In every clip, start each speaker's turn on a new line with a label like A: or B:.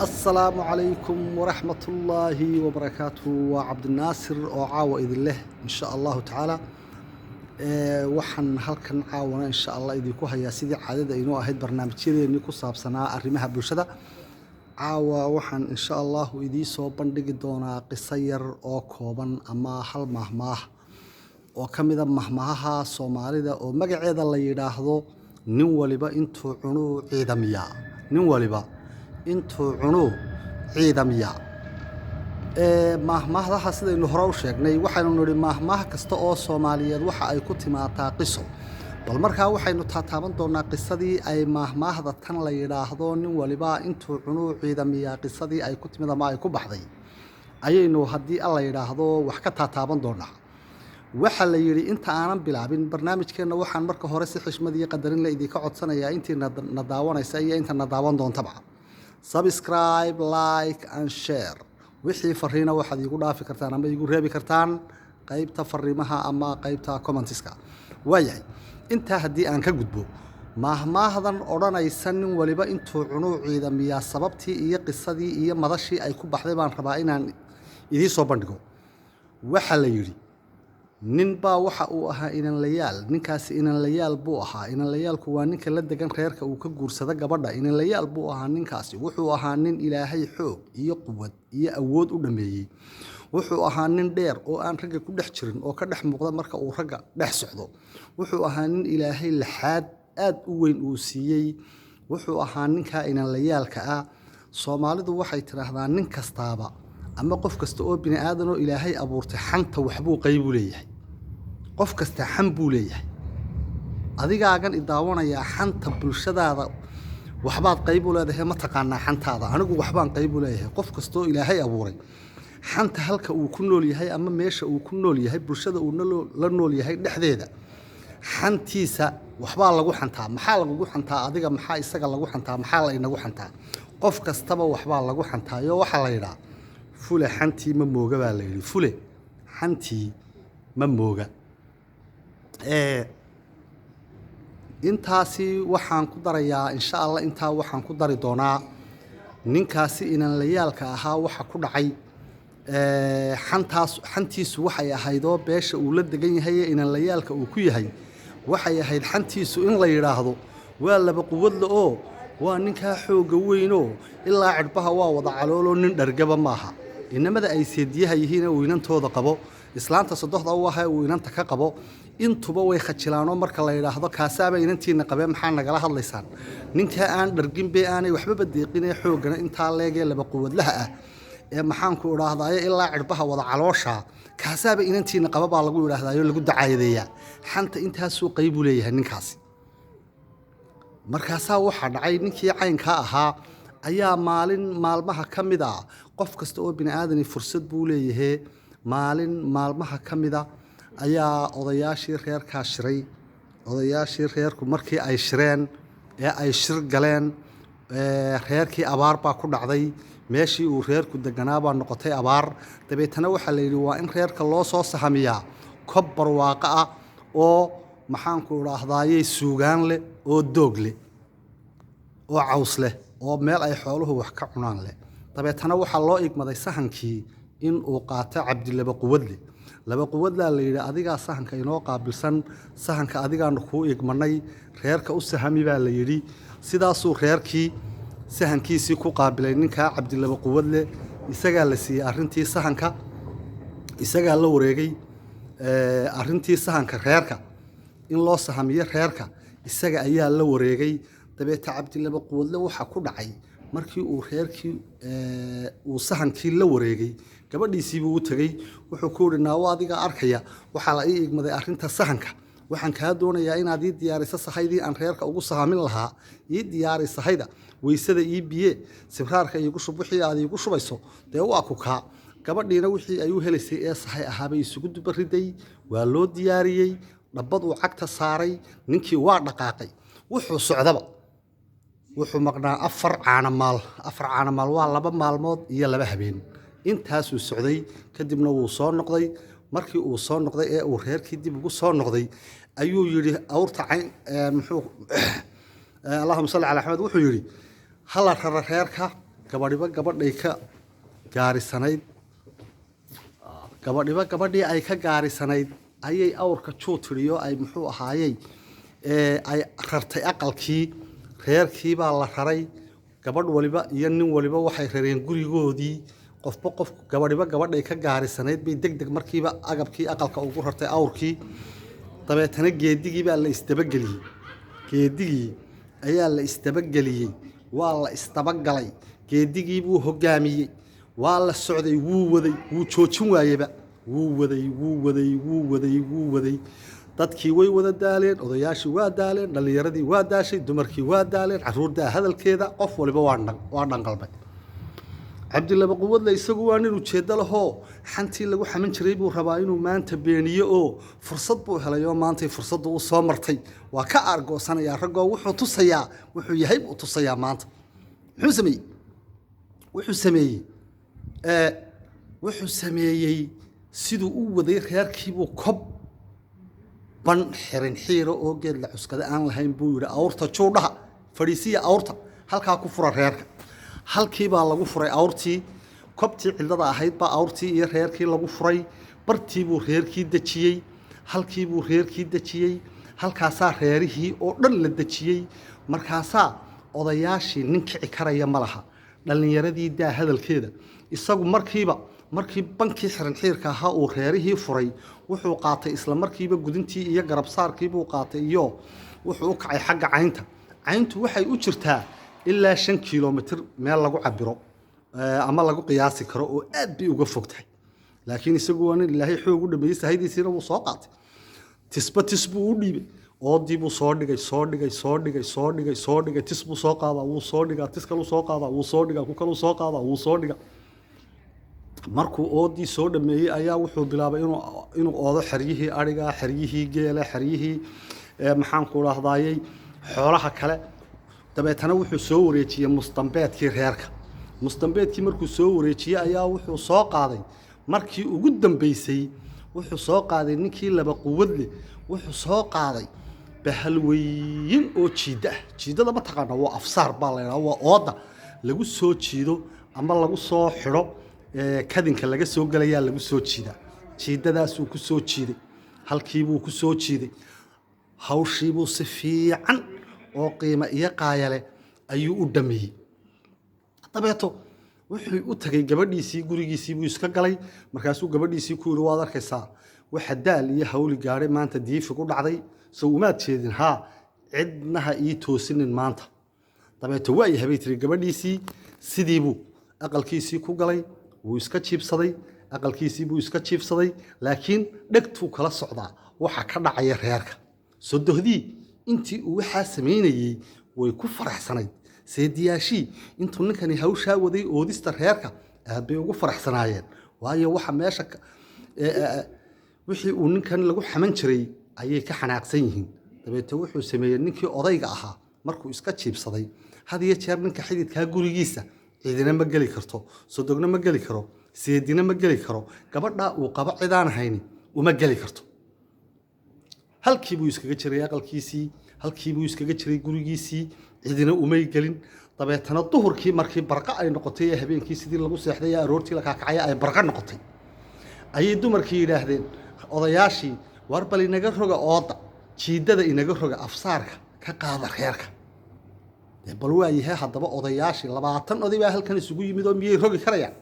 A: السلام عليكم ورحمة الله وبركاته وعبد الناصر أو عاوة إذن له إن شاء الله تعالى waxaan halkan caawana insha Allah idinku hayaa sidii caadada inoo ahayd barnaamijyadeennii ku saabsanaa arrimaha bulshada caawa waxaan insha Allah idin soo bandhigi doonaa qiso yar oo kooban ama hal mahmaah oo kamid ah mahmaahaha Soomaalida oo magaceeda la yiraahdo nin waliba intuu cuno ciidamiya nin waliba intuu cuno ciidamiya mahmaahdaha sidaynu hore u sheegnay waxaanu niri mahmaah kasta oo Soomaaliyeed waxa ay ku timaataa qiso bal markaa waxaynu taaban doonaa qisadii ay mahmaahda tan la yiraahdo nin waliba intuu cuno ciidamiya qisadii ay ku timid ama ay ku baxday ayaynu hadii alla yiraahdo wax ka taaban doonaa waxa la yiri inta aanan bilaabin barnaamijkeena waxaan marka hore si xishmad iyo qadarin la idinka codsanayaa intii na daawanaysa iyo inta na daawan doontaba subscribe like and share wixii fariina waxaad igu dhaafi kartaan ama igu reebi kartaan qaybta fariimaha ama qaybta commentiska waayahay inta hadii aan ka gudbo mahmaahdan oranaysan nin waliba intuu cuno ciidamiya sababtii iyo qisadii iyo madashii ay ku baxday baan rabaa inaan idin soo bandhigo waxa la yiri nin baa waxa uu ahaa inan layaal ninkaasi inan layaal buu ahaa inan layaalku waa ninka la degan reerka uu ka guursada gabadha inan layaal buu ahaa ninkaasi wuxuu ahaa nin ilaahay xoog iyo quwad iyo awood u dhameeyay wuxuu ahaa nin dheer oo aan ragga ku dhex jirin oo ka dhex muuqda marka uu ragga dhex socdo wuxuu ahaa nin ilaahay laxaad aad u weyn uu siiyay wuxuu ahaa ninka inan layaalka ah Soomaalidu waxay tiraahdaan nin kastaaba ama qof kasta oo bini aadan oo ilaahay abuurtay xanta waxbuu qayb u leeyahay qof kasta xan buu leeyahay adigaagan idaawanaya xanta bulshadaada waxbaad qayb u leedahay ma taqaanaa xantaada anigu waxbaan qayb u leeyahay qof kasta oo ilaahay abuuray xanta halka uu ku nool yahay ama meesha uu ku nool yahay bulshada uu la nool yahay dhexdeeda xantiisa waxbaa lagu xantaa maxaa lagu xantaa adiga maxaa isaga lagu xantaa maxaa la inagu xantaa qof kastaba waxbaa lagu xantaa iyo waxa la yiraahdaa fule xantii ma mooga baa la yiri fule xantii ma mooga intaasi waxaan ku darayaa insha Allah intaa waxaan ku dari doonaa ninkaasi inan layaalka ahaa waxa ku dhacay xantiisu waxay ahayd oo beesha uu la degan yahay inan layaalka uu ku yahay waxay ahayd xantiisu in la yiraahdo waa laba quwad oo waa ninka xoog weyn oo ilaa cirbaha waa wada caloolo nin dhargaba maaha inamada ay seediyaha yihiin oo inantooda qabo islaanta sadoxda u ahaa oo inanta ka qabo intuba way khajilaano marka la yiraahdo kaasaaba inantiina qabee maxaa nagala hadlaysaan ninka aan dhargin bee aanay waxba badeeqin ee xoogana inta leegay laba quwadlaha ah ee maxaan ku iraahdaa ilaa cirbaha wada caloosha kaasaaba inantiina qaba baa lagu iraahdaa lagu dacaayadeeyaa xanta intaas uu qayb u leeyahay ninkaasi markaas waxa dhacay ninkii caynka ahaa ayaa maalin maalmaha kamid ah qof kasta oo bini aadan fursad buu leeyahay maalin maalmaha kamid ah ayaa odayaashii reerka shiray odayaashii reerku markii ay shireen ee ay shir galeen reerkii abaar baa ku dhacday meeshii uu reerku deganaa baa noqotay abaar dabeetana waxa la yiri waa in reerka loo soo sahamiyaa kob barwaaqo ah oo maxaan ku iraahdaayay suugaan leh oo doog leh oo caws leh oo meel ay xooluhu wax ka cunaan leh dabeetana waxa loo igmaday sahankii in uu qaato Cabdilaba Quwadle laba quwadla la yiri adiga sahanka inoo qaabilsan sahanka adigaanu ku igmanay reerka u sahami baa la yiri sidaas uu reerkii sahankiisii ku qaabilay ninka Cabdilaba Quwadle isaga la siiyay arintii sahanka isaga la wareegay arintii sahanka reerka in loo sahamiyo reerka isaga ayaa la wareegay dabeeta Cabdilaba Quwadle waxa ku dhacay markii uu reerkii uu sahankii la wareegay gabadhiisii buu u tagay wuxuu ku yiri naaw adiga arkaya waxa la ii igmaday arinta sahanka waxaan ka doonayaa inaad ii diyaariso sahaydii aan reerka ugu sahamin lahaa ii diyaari sahayda weysada ii biye sibraarka iigu shubixii aad iigu shubayso dee waa ku ka gabadhiina wixii ay u helaysay ee sahay ahaabay isugu dubariday waa loo diyaariyay dhabbad uu cagta saaray ninkii waa dhaqaaqay wuxuu socdaba wuxuu maqnaa afar caana maal waa laba maalmood iyo laba habeen intaas uu socday kadibna wuu soo noqday markii uu soo noqday ee uu reerkii dib ugu soo noqday ayuu yiri awrta muxuu Allahumma salli ala Ahmed wuxuu yiri هلا ريركا gabadhay ka gaarisanayd gabadhii ay ka gaarisanayd ayay awrka juutiriyo ay muxuu ahaayey ay rartay aqalkii reerkii baa la raray gabadh waliba iyo nin waliba waxay rareen gurigoodii qofba qof gabadhay ka gaarisanayd bay degdeg markiiba agabkii aqalka ugu rartay awrkii dabeetana geedigii baa la isdabageliyey geedigii ayaa la isdabageliyey waa la isdabagalay geedigii buu hogaamiyey waa la socday wuu waday wuu joojin waayeba wuu waday dadkii way wada daaleen odayaashii waa daaleen dhalinyaradii waa daashay dumarkii waa daaleen caruurta hadalkeeda qof waliba waa dhanqalbay cabdilaba quwadle isagu waa nin ujeedo lahoo xantii lagu xaman jiray buu rabaa inuu maanta beeniyo oo fursad buu helay oo maantay fursaddu u soo martay waa ka argoosanayaa raggoo wuxuu tusayaa wuxuu yahay buu tusayaa maanta wuxuu sameeyey siduu u waday reerkiibuu kob ban xirin xiiro oo geed la cuskada aan lahayn buu yidhi awrta juudhaha fadhiisiya awrta halkaa ku fura reerka halkii baa lagu furay awrtii kobtii cillada ahayd baa awrtii iyo reerkii lagu furay bartii buu reerkii dejiyey halkii buu reerkii dejiyey halkaasaa reerihii oo dhan la dejiyey markaasaa odayaashii nin kici karaya ma laha dhallinyaradii daa hadalkeeda isagu markii bankii xiran xiirka ahaa uu reerihii furay wuxuu qaatay isla markiiba gudintii iyo garabsaarkii buu qaatay iyo wuxuu u kacay xagga cayntu waxay u jirtaa ilaa 5 kilomitir meel lagu cabiro ama lagu qiyaasi karo oo aad bay uga fogtahay laakiin isagu waa nin ilaahay xoog u dhameeyay sahaydiisina wuu soo qaatay tisbuu u dhiibay oodii buu soo dhigay tis buu soo qaadaa wuu soo dhigaa tis kaluu soo qaadaa wuu soo dhigaa ku kaluu soo qaadaa wuu soo dhigaa markuu oodii soo dhameeyay ayaa wuxuu bilaabay inuu oodo xeryihii ariga xeryihii geela xeryihii maxaan ku raahdaayay xoolaha kale dabeetana wuxuu soo wareejiyay mustambeedkii reerka mustambeedkii markuu soo wareejiyay ayaa wuxuu soo qaaday markii ugu dambeysay wuxuu soo qaaday ninkii laba quwad leh wuxuu soo qaaday bahal weyn oo jiidada ma taqaana waa afsaar baa la yiraahdaa waa ooda lagu soo jiido ama lagu soo xiro kadinka laga soo galayaa lagu soo jiidadaas uu ku soo jiiday halkii buu ku soo jiiday hawshii buu si fiican oo qiimo iyo qaayale ayuu u dhameeyay dabeeto wuxuu u tagay gabadhiisii gurigiisii buu iska galay markaasuu gabadhiisii ku yiri waad arkaysaa waxa daal iyo hawli gaaray maanta diifi ku dhacday soo uma jeedin cidnaha ii toosinin maanta dabeeto way habay tiri gabadhiisii sidii buu aqalkiisii ku galay wuu iska jiibsaday aqalkiisii buu iska jiibsaday laakiin dhagtuu kala socdaa waxa ka dhacaya reerka sodohdii intii uu waxa sameynayay way ku faraxsanayd seediyaashii intuu ninkani hawshaa waday oodista reerka aad bay ugu faraxsanaayeen waayo waxa meesha wixii uu ninkan lagu xaman jiray ayay ka xanaaqsan yihiin dabeetana wuxuu sameeyay ninkii odayga ahaa markuu iska jiibsaday had iyo jeer ninka xididka gurigiisa ciidina ma geli karto sodogna ma geli karo seedina ma geli karo gabadha uu qaba cidaan hayni uma geli karto halkii buu iskaga jiray aqalkiisii halkii buu iskaga jiray gurigiisii cidina umay gelin dabeetana duhurkii markii barqa ay noqotay habeenkii sidii lagu seexday aroortii la kaakacay ay barqa noqotay ayay dumarkii yiraahdeen odayaashii war bal inaga roga ooda jiidada inaga roga afsaarka ka qaada reerka bal waa yahay hadaba odayaashii 20 oday baa halkan isugu yimid oo miyay rogi karayaan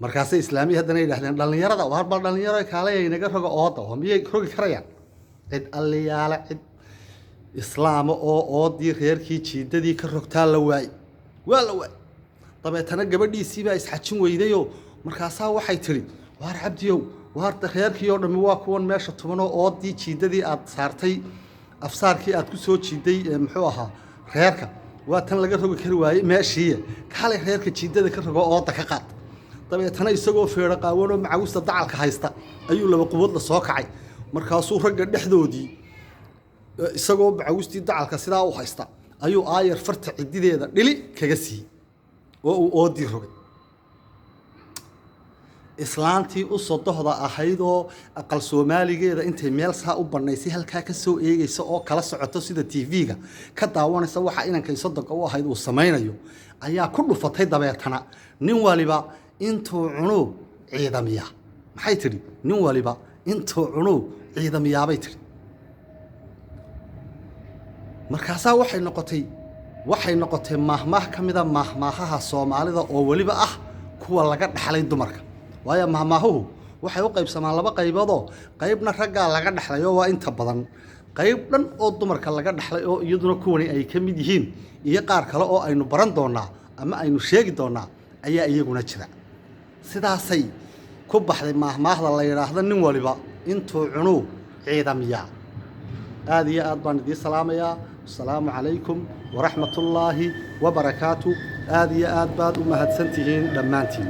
A: markaasay islaami haddana yiraahdeen dhalinyarada war bal dhalinyaro kaalay inaga roga ooda oo miyay rogi karayaan cid aliyaala cid islaamo oo oodii reerkii jiidadii ka rogtaa la waay dabeetana gabadhiisii baa isxajin weydayo markaasaa waxay tiri war cabdiyow war reerkii oo dhammi waa kuwan meesha tubanoo oodii jiidadii aad saartay afsaarkii aad ku soo jiiday muxuu ahaa reerka waa tan laga rogi kari waayay meeshii kale reerka jiidada ka rogo ooda ka qaad dabeetana isagoo feero qaawan oo macawista dacalka haysta ayuu laba quwad la soo kacay markaasuu ragga dhexdoodii isagoo macawistii dacalka sidaa u haysta ayuu aayar farta cidideeda dhili kaga siiyey oo uu oodii rogay islaantii u sodohda ahaydoo aqal Soomaaligeeda intay meel saa u banaysay halkaa ka soo eegaysa oo kala socoto sida TV-ga ka daawanaysa waxa inankay sodonka u ahayd uu samaynayo ayaa ku dhufatay dabeetana nin waliba intuu cuno ciidamiya maxay tiri nin waliba intuu cuno ciidamiyaabay tiri markaasaa waxay noqotay mahmaah kamida mahmaahaha Soomaalida oo waliba ah kuwa laga dhaxlay dumarka waayo mahmaahuhu waxay u qaybsamaan laba qaybood qaybna ragga laga dhaxlayo waa inta badan qayb dhan oo dumarka laga dhaxlay oo iyaduna kuwani ay ka mid yihiin iyo qaar kale oo aynu baran doonaa ama aynu sheegi doonaa ayaa iyaguna jira sidaasay ku baxday mahmaahda la yiraahdo nin waliba intuu cuno ciidamiya aad iyo aad baan idin salaamayaa السلام عليكم ورحمة الله وبركاته آدي آد باد ومهدسنتين دمانتين